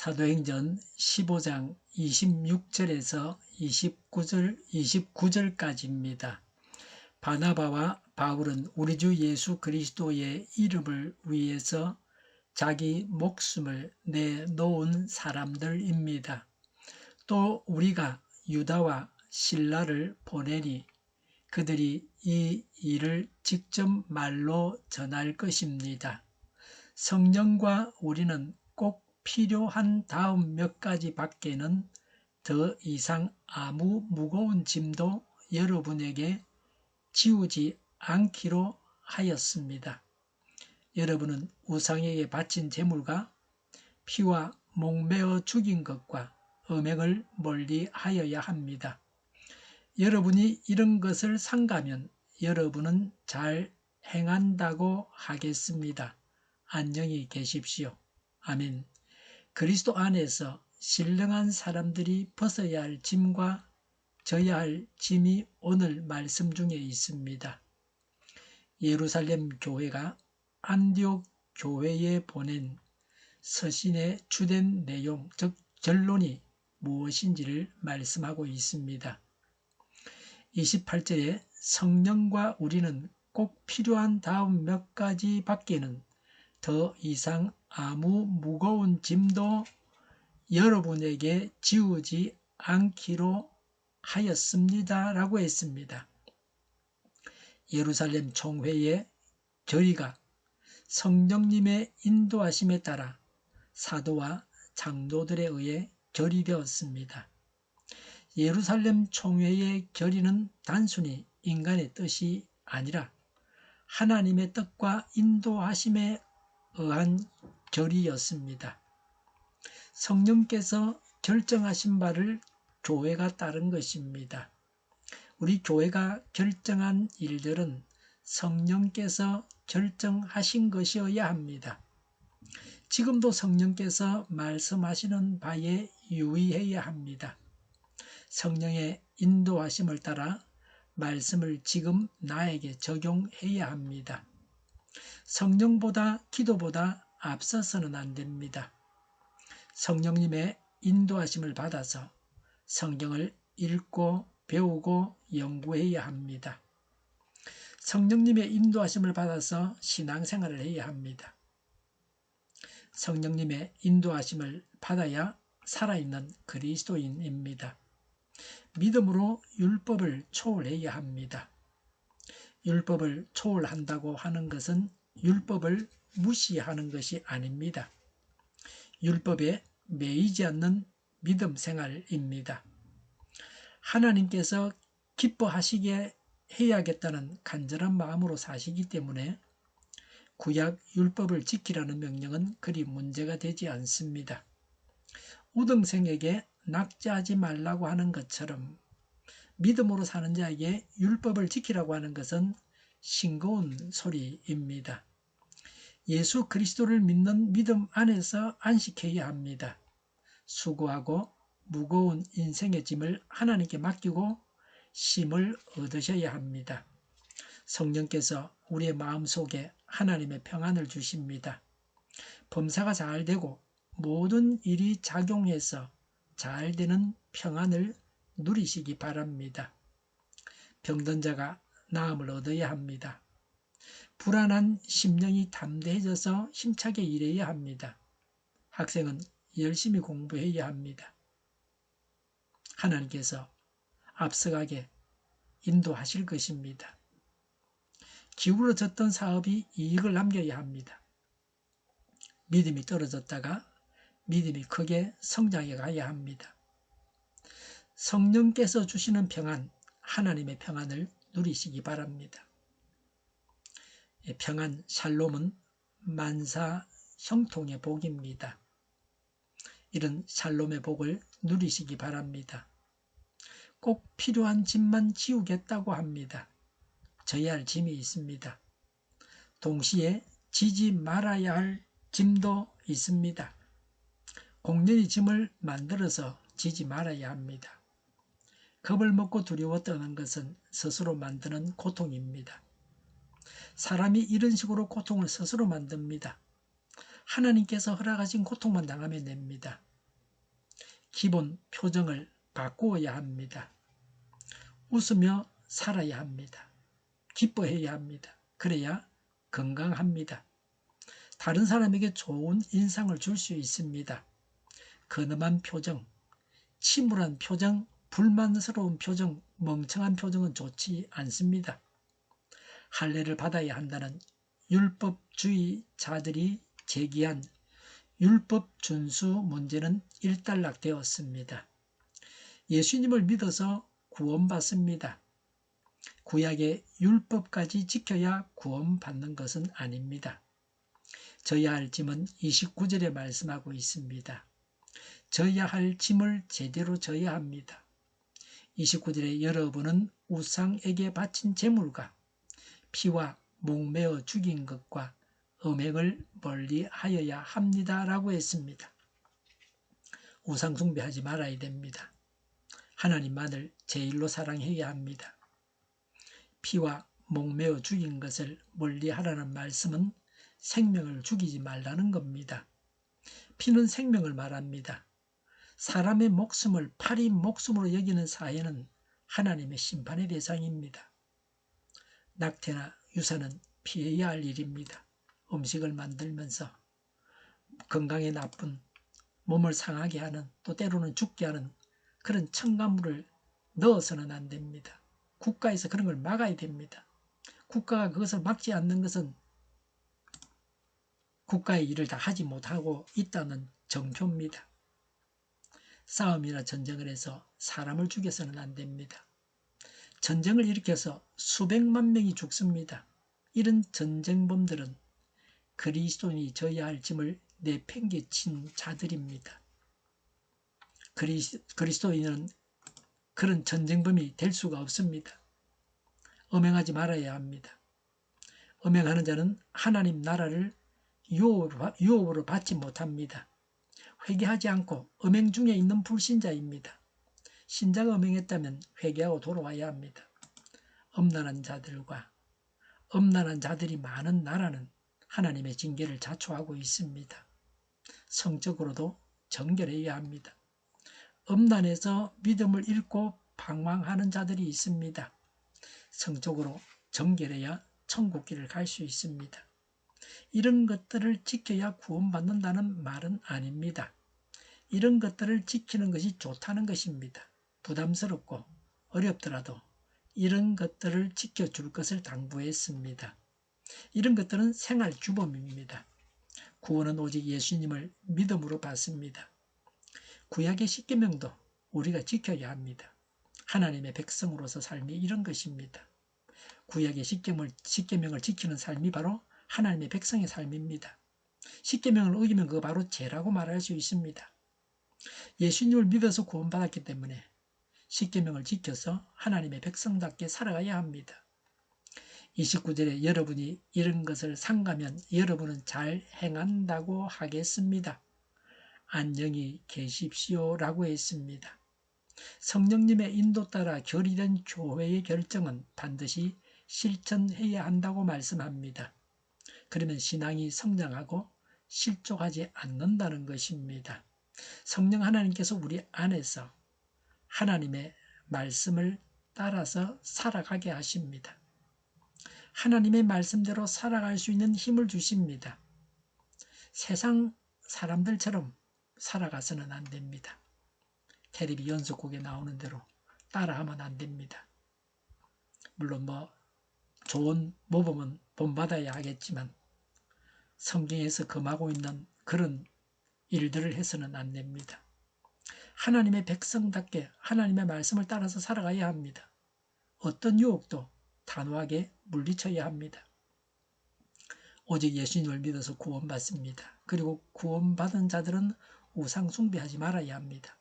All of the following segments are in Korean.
사도행전 15장 26절에서 29절까지입니다. 바나바와 바울은 우리 주 예수 그리스도의 이름을 위해서 자기 목숨을 내놓은 사람들입니다. 또 우리가 유다와 실라를 보내니 그들이 이 일을 직접 말로 전할 것입니다. 성령과 우리는 꼭 필요한 다음 몇 가지 밖에는 더 이상 아무 무거운 짐도 여러분에게 지우지 않기로 하였습니다. 여러분은 우상에게 바친 제물과 피와 목매어 죽인 것과 음행을 멀리하여야 합니다. 여러분이 이런 것을 삼가면 여러분은 잘 행한다고 하겠습니다. 안녕히 계십시오. 아멘. 그리스도 안에서 신령한 사람들이 벗어야 할 짐과 져야 할 짐이 오늘 말씀 중에 있습니다. 예루살렘 교회가 안디옥 교회에 보낸 서신의 주된 내용, 즉 결론이 무엇인지를 말씀하고 있습니다. 28절에 성령과 우리는 꼭 필요한 다음 몇 가지 밖에는 더 이상 아무 무거운 짐도 여러분에게 지우지 않기로 하였습니다. 라고 했습니다. 예루살렘 총회의 결의가 성령님의 인도하심에 따라 사도와 장로들에 의해 결의되었습니다. 예루살렘 총회의 결의는 단순히 인간의 뜻이 아니라 하나님의 뜻과 인도하심에 의한 결의였습니다. 성령께서 결정하신 바를 교회가 따른 것입니다. 우리 교회가 결정한 일들은 성령께서 결정하신 것이어야 합니다. 지금도 성령께서 말씀하시는 바에 유의해야 합니다. 성령의 인도하심을 따라 말씀을 지금 나에게 적용해야 합니다. 성령보다 기도보다 앞서서는 안 됩니다. 성령님의 인도하심을 받아서 성경을 읽고 배우고 연구해야 합니다. 성령님의 인도하심을 받아서 신앙생활을 해야 합니다. 성령님의 인도하심을 받아야 살아있는 그리스도인입니다. 믿음으로 율법을 초월해야 합니다. 율법을 초월한다고 하는 것은 율법을 무시하는 것이 아닙니다. 율법에 매이지 않는 믿음 생활입니다. 하나님께서 기뻐하시게 해야겠다는 간절한 마음으로 사시기 때문에 구약 율법을 지키라는 명령은 그리 문제가 되지 않습니다. 우등생에게 낙제하지 말라고 하는 것처럼 믿음으로 사는 자에게 율법을 지키라고 하는 것은 싱거운 소리입니다. 예수 그리스도를 믿는 믿음 안에서 안식해야 합니다. 수고하고 무거운 인생의 짐을 하나님께 맡기고 쉼을 얻으셔야 합니다. 성령께서 우리의 마음속에 하나님의 평안을 주십니다. 범사가 잘 되고 모든 일이 작용해서 잘 되는 평안을 누리시기 바랍니다. 병든 자가 나음을 얻어야 합니다. 불안한 심령이 담대해져서 힘차게 일해야 합니다. 학생은 열심히 공부해야 합니다. 하나님께서 앞서가게 인도하실 것입니다. 기울어졌던 사업이 이익을 남겨야 합니다. 믿음이 떨어졌다가 믿음이 크게 성장해 가야 합니다. 성령께서 주시는 평안, 하나님의 평안을 누리시기 바랍니다. 평안, 샬롬은 만사 형통의 복입니다. 이런 샬롬의 복을 누리시기 바랍니다. 꼭 필요한 짐만 지우겠다고 합니다. 져야 할 짐이 있습니다. 동시에 지지 말아야 할 짐도 있습니다. 공연히 짐을 만들어서 지지 말아야 합니다. 겁을 먹고 두려워 떠는 것은 스스로 만드는 고통입니다. 사람이 이런 식으로 고통을 스스로 만듭니다. 하나님께서 허락하신 고통만 당하면 됩니다. 기본 표정을 바꾸어야 합니다. 웃으며 살아야 합니다. 기뻐해야 합니다. 그래야 건강합니다. 다른 사람에게 좋은 인상을 줄 수 있습니다. 근엄한 표정, 침울한 표정, 불만스러운 표정, 멍청한 표정은 좋지 않습니다. 할례를 받아야 한다는 율법주의자들이 제기한 율법 준수 문제는 일단락되었습니다. 예수님을 믿어서 구원받습니다. 구약의 율법까지 지켜야 구원받는 것은 아닙니다. 져야 할 짐은 29절에 말씀하고 있습니다. 져야 할 짐을 제대로 져야 합니다. 29절에 여러분은 우상에게 바친 제물과 피와 목매어 죽인 것과 음행을 멀리하여야 합니다. 라고 했습니다. 우상 숭배하지 말아야 됩니다. 하나님만을 제일로 사랑해야 합니다. 피와 목매어 죽인 것을 멀리하라는 말씀은 생명을 죽이지 말라는 겁니다. 피는 생명을 말합니다. 사람의 목숨을 파리 목숨으로 여기는 사회는 하나님의 심판의 대상입니다. 낙태나 유산은 피해야 할 일입니다. 음식을 만들면서 건강에 나쁜, 몸을 상하게 하는, 또 때로는 죽게 하는 그런 첨가물을 넣어서는 안 됩니다. 국가에서 그런 걸 막아야 됩니다. 국가가 그것을 막지 않는 것은 국가의 일을 다 하지 못하고 있다는 정표입니다. 싸움이나 전쟁을 해서 사람을 죽여서는 안 됩니다. 전쟁을 일으켜서 수백만 명이 죽습니다. 이런 전쟁범들은 그리스도인이 져야 할 짐을 내팽개친 자들입니다. 그리스도인은 그런 전쟁범이 될 수가 없습니다. 음행하지 말아야 합니다. 음행하는 자는 하나님 나라를 유업으로 받지 못합니다. 회개하지 않고 음행 중에 있는 불신자입니다. 신자가 음행했다면 회개하고 돌아와야 합니다. 엄란한 자들이 많은 나라는 하나님의 징계를 자초하고 있습니다. 성적으로도 정결해야 합니다. 음란해서 믿음을 잃고 방황하는 자들이 있습니다. 성적으로 정결해야 천국길을 갈 수 있습니다. 이런 것들을 지켜야 구원받는다는 말은 아닙니다. 이런 것들을 지키는 것이 좋다는 것입니다. 부담스럽고 어렵더라도 이런 것들을 지켜줄 것을 당부했습니다. 이런 것들은 생활주범입니다. 구원은 오직 예수님을 믿음으로 받습니다. 구약의 십계명도 우리가 지켜야 합니다. 하나님의 백성으로서 삶이 이런 것입니다. 구약의 십계명을 지키는 삶이 바로 하나님의 백성의 삶입니다. 십계명을 어기면 그거 바로 죄라고 말할 수 있습니다. 예수님을 믿어서 구원받았기 때문에 십계명을 지켜서 하나님의 백성답게 살아가야 합니다. 29절에 여러분이 이런 것을 삼가면 여러분은 잘 행한다고 하겠습니다. 안녕히 계십시오 라고 했습니다. 성령님의 인도 따라 결의된 교회의 결정은 반드시 실천해야 한다고 말씀합니다. 그러면 신앙이 성장하고 실족하지 않는다는 것입니다. 성령 하나님께서 우리 안에서 하나님의 말씀을 따라서 살아가게 하십니다. 하나님의 말씀대로 살아갈 수 있는 힘을 주십니다. 세상 사람들처럼 살아가서는 안 됩니다. 텔레비 연속곡에 나오는 대로 따라하면 안 됩니다. 물론 좋은 모범은 본받아야 하겠지만 성경에서 금하고 있는 그런 일들을 해서는 안 됩니다. 하나님의 백성답게 하나님의 말씀을 따라서 살아가야 합니다. 어떤 유혹도 단호하게 물리쳐야 합니다. 오직 예수님을 믿어서 구원받습니다. 그리고 구원받은 자들은 우상 숭배하지 말아야 합니다.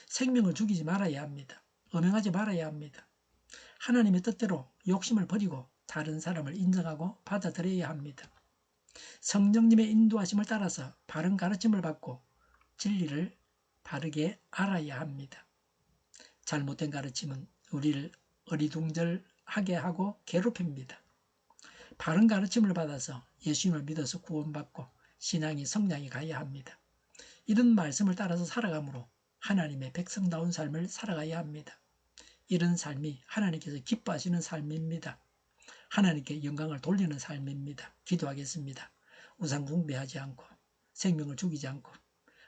생명을 죽이지 말아야 합니다. 음행하지 말아야 합니다. 하나님의 뜻대로 욕심을 버리고 다른 사람을 인정하고 받아들여야 합니다. 성령님의 인도하심을 따라서 바른 가르침을 받고 진리를 바르게 알아야 합니다. 잘못된 가르침은 우리를 어리둥절하게 하고 괴롭힙니다. 바른 가르침을 받아서 예수님을 믿어서 구원받고 신앙이 성장해 가야 합니다. 이런 말씀을 따라서 살아가므로 하나님의 백성다운 삶을 살아가야 합니다. 이런 삶이 하나님께서 기뻐하시는 삶입니다. 하나님께 영광을 돌리는 삶입니다. 기도하겠습니다. 우상 숭배하지 않고 생명을 죽이지 않고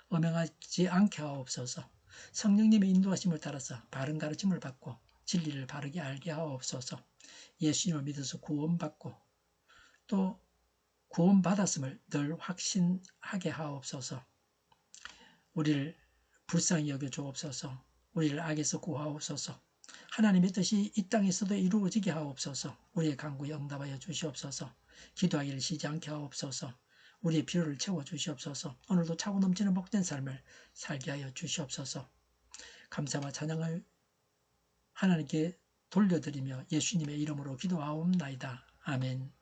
엄행하지 않게 하옵소서. 성령님의 인도하심을 따라서 바른 가르침을 받고 진리를 바르게 알게 하옵소서. 예수님을 믿어서 구원받고 또 구원받았음을 늘 확신하게 하옵소서. 우리를 불쌍히 여겨 주옵소서. 우리를 악에서 구하옵소서. 하나님의 뜻이 이 땅에서도 이루어지게 하옵소서. 우리의 간구에 응답하여 주시옵소서. 기도하기를 쉬지 않게 하옵소서. 우리의 필요를 채워주시옵소서. 오늘도 차고 넘치는 복된 삶을 살게 하여 주시옵소서. 감사와 찬양을 하나님께 돌려드리며 예수님의 이름으로 기도하옵나이다. 아멘.